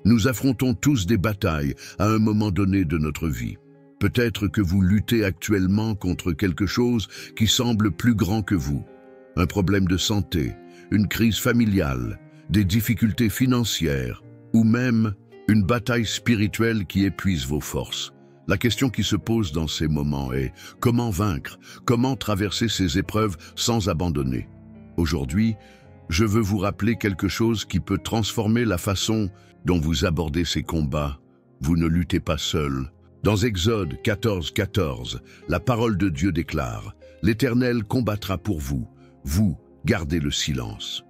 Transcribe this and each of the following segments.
Nous affrontons tous des batailles à un moment donné de notre vie. Peut-être que vous luttez actuellement contre quelque chose qui semble plus grand que vous. Un problème de santé, une crise familiale, des difficultés financières ou même une bataille spirituelle qui épuise vos forces. La question qui se pose dans ces moments est comment vaincre, comment traverser ces épreuves sans abandonner. Aujourd'hui, je veux vous rappeler quelque chose qui peut transformer la façon dont vous abordez ces combats. Vous ne luttez pas seul. Dans Exode 14:14, la parole de Dieu déclare « L'Éternel combattra pour vous, vous gardez le silence ».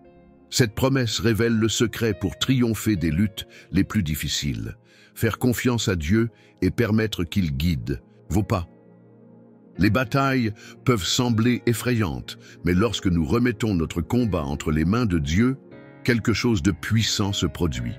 Cette promesse révèle le secret pour triompher des luttes les plus difficiles. Faire confiance à Dieu et permettre qu'il guide vos pas. Les batailles peuvent sembler effrayantes, mais lorsque nous remettons notre combat entre les mains de Dieu, quelque chose de puissant se produit.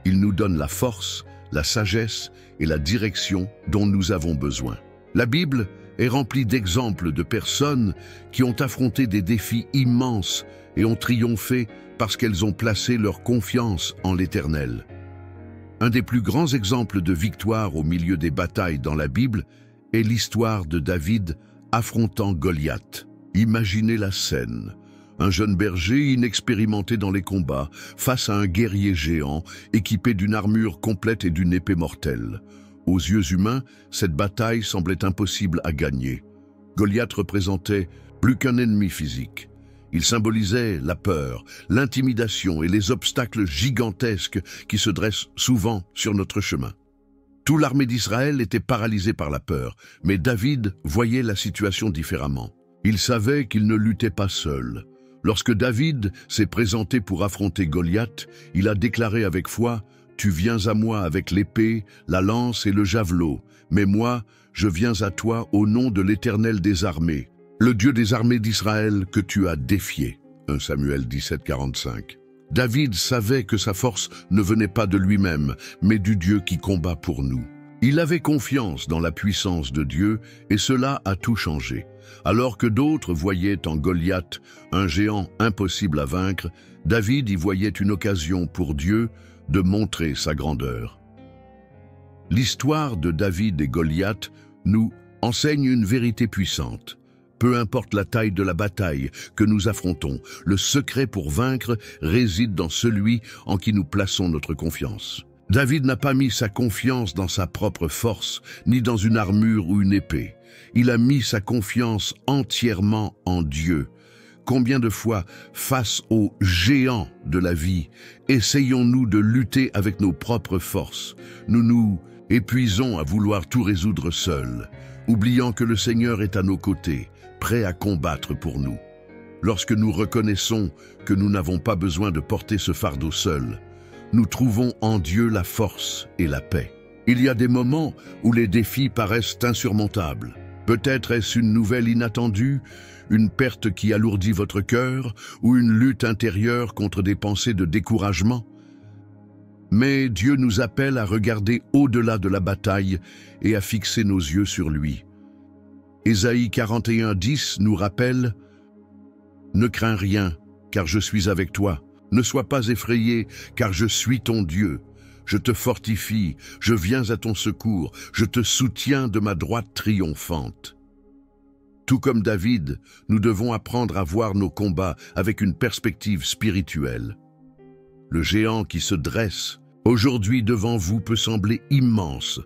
Il nous donne la force, la sagesse et la direction dont nous avons besoin. La Bible est remplie d'exemples de personnes qui ont affronté des défis immenses et ont triomphé parce qu'elles ont placé leur confiance en l'Éternel. Un des plus grands exemples de victoire au milieu des batailles dans la Bible est l'histoire de David affrontant Goliath. Imaginez la scène. Un jeune berger inexpérimenté dans les combats face à un guerrier géant équipé d'une armure complète et d'une épée mortelle. Aux yeux humains, cette bataille semblait impossible à gagner. Goliath représentait plus qu'un ennemi physique. Il symbolisait la peur, l'intimidation et les obstacles gigantesques qui se dressent souvent sur notre chemin. Toute l'armée d'Israël était paralysée par la peur, mais David voyait la situation différemment. Il savait qu'il ne luttait pas seul. Lorsque David s'est présenté pour affronter Goliath, il a déclaré avec foi « Tu viens à moi avec l'épée, la lance et le javelot, mais moi, je viens à toi au nom de l'Éternel des armées, le Dieu des armées d'Israël que tu as défié. » 1 Samuel 17:45. David savait que sa force ne venait pas de lui-même, mais du Dieu qui combat pour nous. Il avait confiance dans la puissance de Dieu et cela a tout changé. Alors que d'autres voyaient en Goliath un géant impossible à vaincre, David y voyait une occasion pour Dieu de montrer sa grandeur. L'histoire de David et Goliath nous enseigne une vérité puissante. Peu importe la taille de la bataille que nous affrontons, le secret pour vaincre réside dans celui en qui nous plaçons notre confiance. David n'a pas mis sa confiance dans sa propre force, ni dans une armure ou une épée. Il a mis sa confiance entièrement en Dieu. Combien de fois, face aux géants de la vie, essayons-nous de lutter avec nos propres forces? Nous nous épuisons à vouloir tout résoudre seuls, oubliant que le Seigneur est à nos côtés, prêt à combattre pour nous. Lorsque nous reconnaissons que nous n'avons pas besoin de porter ce fardeau seul, nous trouvons en Dieu la force et la paix. Il y a des moments où les défis paraissent insurmontables. Peut-être est-ce une nouvelle inattendue, une perte qui alourdit votre cœur ou une lutte intérieure contre des pensées de découragement. Mais Dieu nous appelle à regarder au-delà de la bataille et à fixer nos yeux sur lui. Ésaïe 41:10 nous rappelle « Ne crains rien, car je suis avec toi. Ne sois pas effrayé, car je suis ton Dieu. Je te fortifie, je viens à ton secours, je te soutiens de ma droite triomphante. » Tout comme David, nous devons apprendre à voir nos combats avec une perspective spirituelle. Le géant qui se dresse aujourd'hui devant vous peut sembler immense,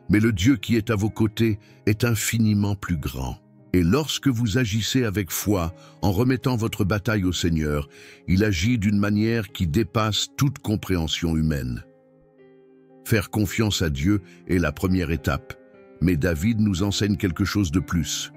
mais le Dieu qui est à vos côtés est infiniment plus grand. Et lorsque vous agissez avec foi, en remettant votre bataille au Seigneur, il agit d'une manière qui dépasse toute compréhension humaine. Faire confiance à Dieu est la première étape, mais David nous enseigne quelque chose de plus.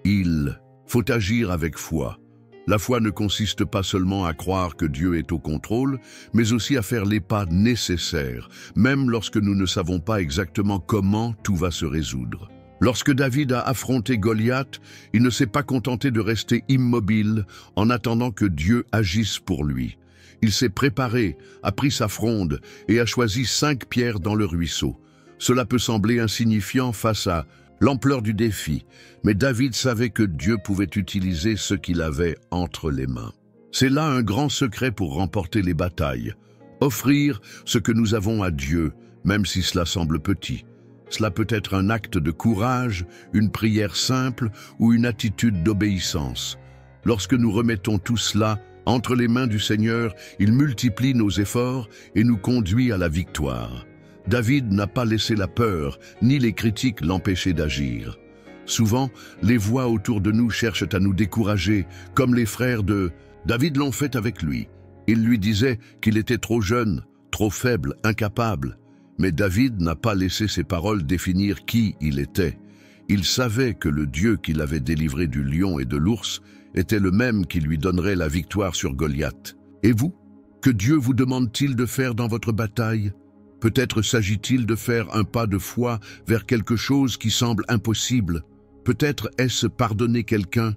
Il faut agir avec foi. La foi ne consiste pas seulement à croire que Dieu est au contrôle, mais aussi à faire les pas nécessaires, même lorsque nous ne savons pas exactement comment tout va se résoudre. Lorsque David a affronté Goliath, il ne s'est pas contenté de rester immobile en attendant que Dieu agisse pour lui. Il s'est préparé, a pris sa fronde et a choisi 5 pierres dans le ruisseau. Cela peut sembler insignifiant face à l'ampleur du défi, mais David savait que Dieu pouvait utiliser ce qu'il avait entre les mains. C'est là un grand secret pour remporter les batailles. Offrir ce que nous avons à Dieu, même si cela semble petit. Cela peut être un acte de courage, une prière simple ou une attitude d'obéissance. Lorsque nous remettons tout cela entre les mains du Seigneur, il multiplie nos efforts et nous conduit à la victoire. David n'a pas laissé la peur, ni les critiques l'empêcher d'agir. Souvent, les voix autour de nous cherchent à nous décourager, comme les frères de David l'ont fait avec lui. Ils lui disaient qu'il était trop jeune, trop faible, incapable. Mais David n'a pas laissé ses paroles définir qui il était. Il savait que le Dieu qui l'avait délivré du lion et de l'ours était le même qui lui donnerait la victoire sur Goliath. Et vous, que Dieu vous demande-t-il de faire dans votre bataille? Peut-être s'agit-il de faire un pas de foi vers quelque chose qui semble impossible. Peut-être est-ce pardonner quelqu'un,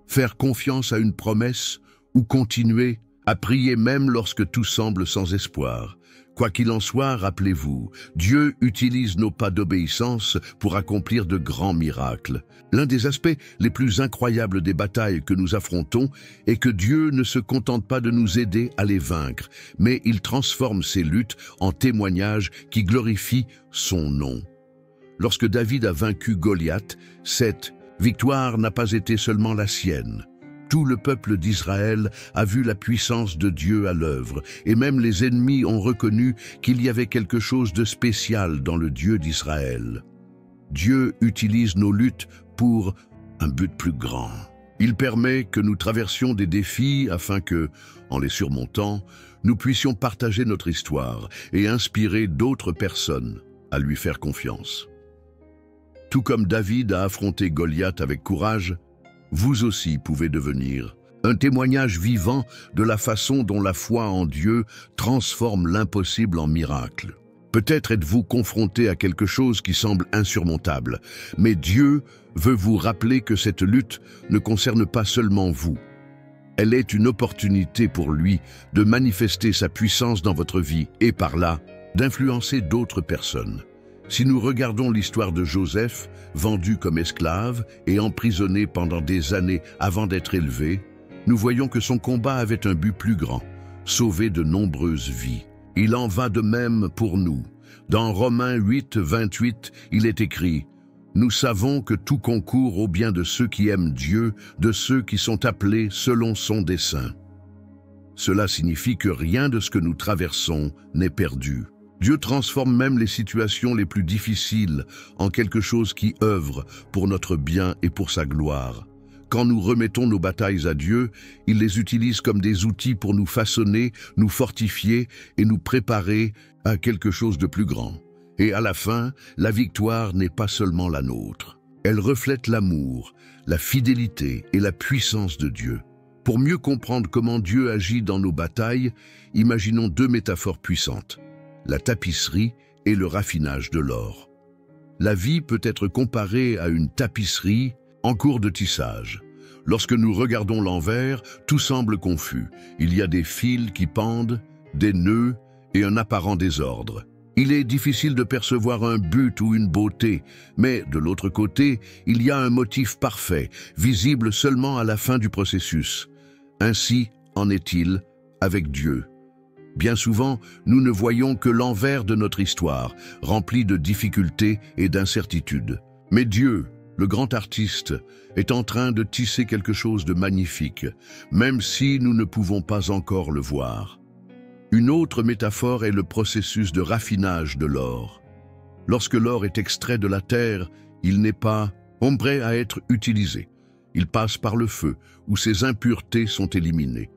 faire confiance à une promesse ou continuer à prier même lorsque tout semble sans espoir. Quoi qu'il en soit, rappelez-vous, Dieu utilise nos pas d'obéissance pour accomplir de grands miracles. L'un des aspects les plus incroyables des batailles que nous affrontons est que Dieu ne se contente pas de nous aider à les vaincre, mais il transforme ces luttes en témoignages qui glorifient son nom. Lorsque David a vaincu Goliath, cette victoire n'a pas été seulement la sienne. Tout le peuple d'Israël a vu la puissance de Dieu à l'œuvre, et même les ennemis ont reconnu qu'il y avait quelque chose de spécial dans le Dieu d'Israël. Dieu utilise nos luttes pour un but plus grand. Il permet que nous traversions des défis afin que, en les surmontant, nous puissions partager notre histoire et inspirer d'autres personnes à lui faire confiance. Tout comme David a affronté Goliath avec courage, vous aussi pouvez devenir un témoignage vivant de la façon dont la foi en Dieu transforme l'impossible en miracle. Peut-être êtes-vous confronté à quelque chose qui semble insurmontable, mais Dieu veut vous rappeler que cette lutte ne concerne pas seulement vous. Elle est une opportunité pour lui de manifester sa puissance dans votre vie et par là, d'influencer d'autres personnes. Si nous regardons l'histoire de Joseph, vendu comme esclave et emprisonné pendant des années avant d'être élevé, nous voyons que son combat avait un but plus grand, sauver de nombreuses vies. Il en va de même pour nous. Dans Romains 8, 28, il est écrit « Nous savons que tout concourt au bien de ceux qui aiment Dieu, de ceux qui sont appelés selon son dessein. » Cela signifie que rien de ce que nous traversons n'est perdu. Dieu transforme même les situations les plus difficiles en quelque chose qui œuvre pour notre bien et pour sa gloire. Quand nous remettons nos batailles à Dieu, il les utilise comme des outils pour nous façonner, nous fortifier et nous préparer à quelque chose de plus grand. Et à la fin, la victoire n'est pas seulement la nôtre. Elle reflète l'amour, la fidélité et la puissance de Dieu. Pour mieux comprendre comment Dieu agit dans nos batailles, imaginons deux métaphores puissantes. La tapisserie et le raffinage de l'or. La vie peut être comparée à une tapisserie en cours de tissage. Lorsque nous regardons l'envers, tout semble confus. Il y a des fils qui pendent, des nœuds et un apparent désordre. Il est difficile de percevoir un but ou une beauté, mais de l'autre côté, il y a un motif parfait, visible seulement à la fin du processus. Ainsi en est-il avec Dieu. Bien souvent, nous ne voyons que l'envers de notre histoire, remplie de difficultés et d'incertitudes. Mais Dieu, le grand artiste, est en train de tisser quelque chose de magnifique, même si nous ne pouvons pas encore le voir. Une autre métaphore est le processus de raffinage de l'or. Lorsque l'or est extrait de la terre, il n'est pas prêt à être utilisé. Il passe par le feu, où ses impuretés sont éliminées.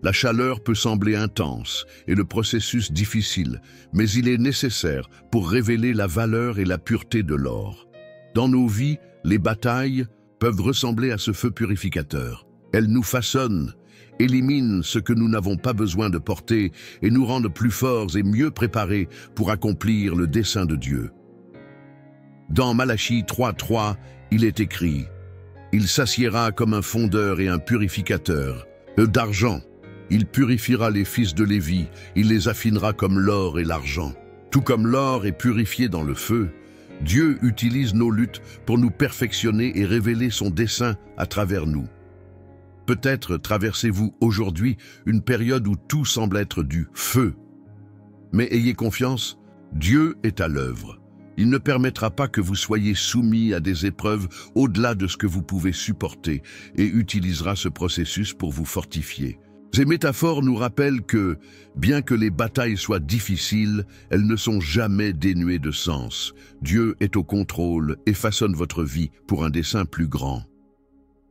La chaleur peut sembler intense et le processus difficile, mais il est nécessaire pour révéler la valeur et la pureté de l'or. Dans nos vies, les batailles peuvent ressembler à ce feu purificateur. Elles nous façonnent, éliminent ce que nous n'avons pas besoin de porter et nous rendent plus forts et mieux préparés pour accomplir le dessein de Dieu. Dans Malachie 3.3, il est écrit « Il s'assiera comme un fondeur et un purificateur d'argent. Il purifiera les fils de Lévi, il les affinera comme l'or et l'argent. » Tout comme l'or est purifié dans le feu, Dieu utilise nos luttes pour nous perfectionner et révéler son dessein à travers nous. Peut-être traversez-vous aujourd'hui une période où tout semble être du feu. Mais ayez confiance, Dieu est à l'œuvre. Il ne permettra pas que vous soyez soumis à des épreuves au-delà de ce que vous pouvez supporter et utilisera ce processus pour vous fortifier. Ces métaphores nous rappellent que, bien que les batailles soient difficiles, elles ne sont jamais dénuées de sens. Dieu est au contrôle et façonne votre vie pour un dessein plus grand.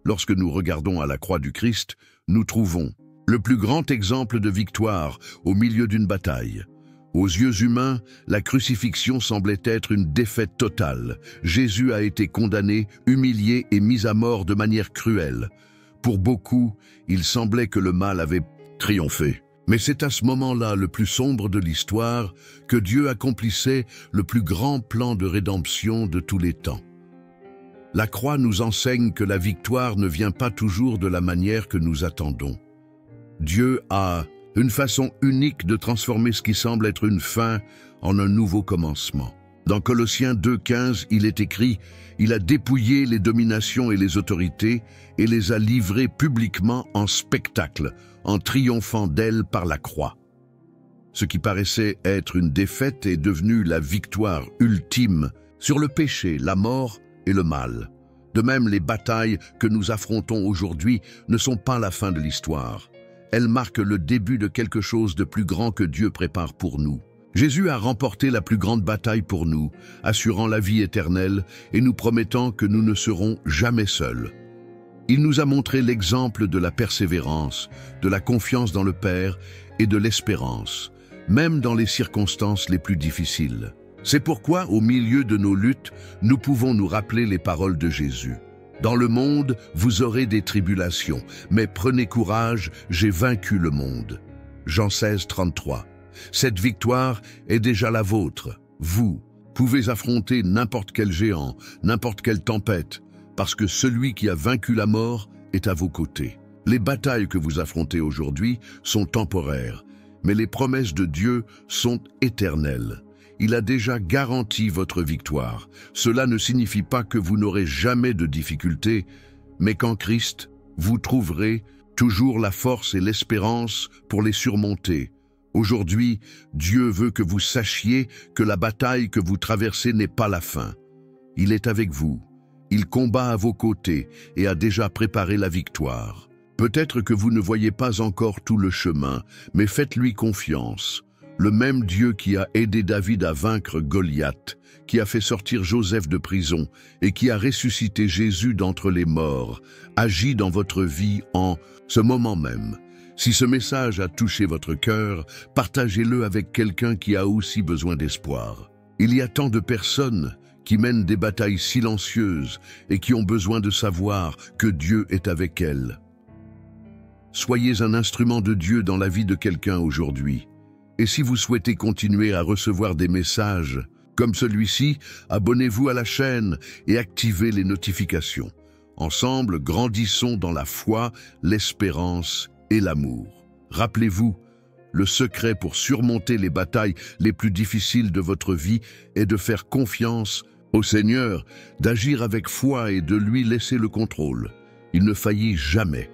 Lorsque nous regardons à la croix du Christ, nous trouvons le plus grand exemple de victoire au milieu d'une bataille. Aux yeux humains, la crucifixion semblait être une défaite totale. Jésus a été condamné, humilié et mis à mort de manière cruelle. Pour beaucoup, il semblait que le mal avait triomphé. Mais c'est à ce moment-là, le plus sombre de l'histoire, que Dieu accomplissait le plus grand plan de rédemption de tous les temps. La croix nous enseigne que la victoire ne vient pas toujours de la manière que nous attendons. Dieu a une façon unique de transformer ce qui semble être une fin en un nouveau commencement. Dans Colossiens 2,15, il est écrit « Il a dépouillé les dominations et les autorités et les a livrées publiquement en spectacle, en triomphant d'elles par la croix. » Ce qui paraissait être une défaite est devenu la victoire ultime sur le péché, la mort et le mal. De même, les batailles que nous affrontons aujourd'hui ne sont pas la fin de l'histoire. Elles marquent le début de quelque chose de plus grand que Dieu prépare pour nous. Jésus a remporté la plus grande bataille pour nous, assurant la vie éternelle et nous promettant que nous ne serons jamais seuls. Il nous a montré l'exemple de la persévérance, de la confiance dans le Père et de l'espérance, même dans les circonstances les plus difficiles. C'est pourquoi, au milieu de nos luttes, nous pouvons nous rappeler les paroles de Jésus. « Dans le monde, vous aurez des tribulations, mais prenez courage, j'ai vaincu le monde. » Jean 16, 33. Cette victoire est déjà la vôtre. Vous pouvez affronter n'importe quel géant, n'importe quelle tempête, parce que celui qui a vaincu la mort est à vos côtés. Les batailles que vous affrontez aujourd'hui sont temporaires, mais les promesses de Dieu sont éternelles. Il a déjà garanti votre victoire. Cela ne signifie pas que vous n'aurez jamais de difficultés, mais qu'en Christ, vous trouverez toujours la force et l'espérance pour les surmonter. Aujourd'hui, Dieu veut que vous sachiez que la bataille que vous traversez n'est pas la fin. Il est avec vous. Il combat à vos côtés et a déjà préparé la victoire. Peut-être que vous ne voyez pas encore tout le chemin, mais faites-lui confiance. Le même Dieu qui a aidé David à vaincre Goliath, qui a fait sortir Joseph de prison et qui a ressuscité Jésus d'entre les morts, agit dans votre vie en ce moment même. Si ce message a touché votre cœur, partagez-le avec quelqu'un qui a aussi besoin d'espoir. Il y a tant de personnes qui mènent des batailles silencieuses et qui ont besoin de savoir que Dieu est avec elles. Soyez un instrument de Dieu dans la vie de quelqu'un aujourd'hui. Et si vous souhaitez continuer à recevoir des messages comme celui-ci, abonnez-vous à la chaîne et activez les notifications. Ensemble, grandissons dans la foi, l'espérance et l'amour. Rappelez-vous, le secret pour surmonter les batailles les plus difficiles de votre vie est de faire confiance au Seigneur, d'agir avec foi et de lui laisser le contrôle. Il ne faillit jamais.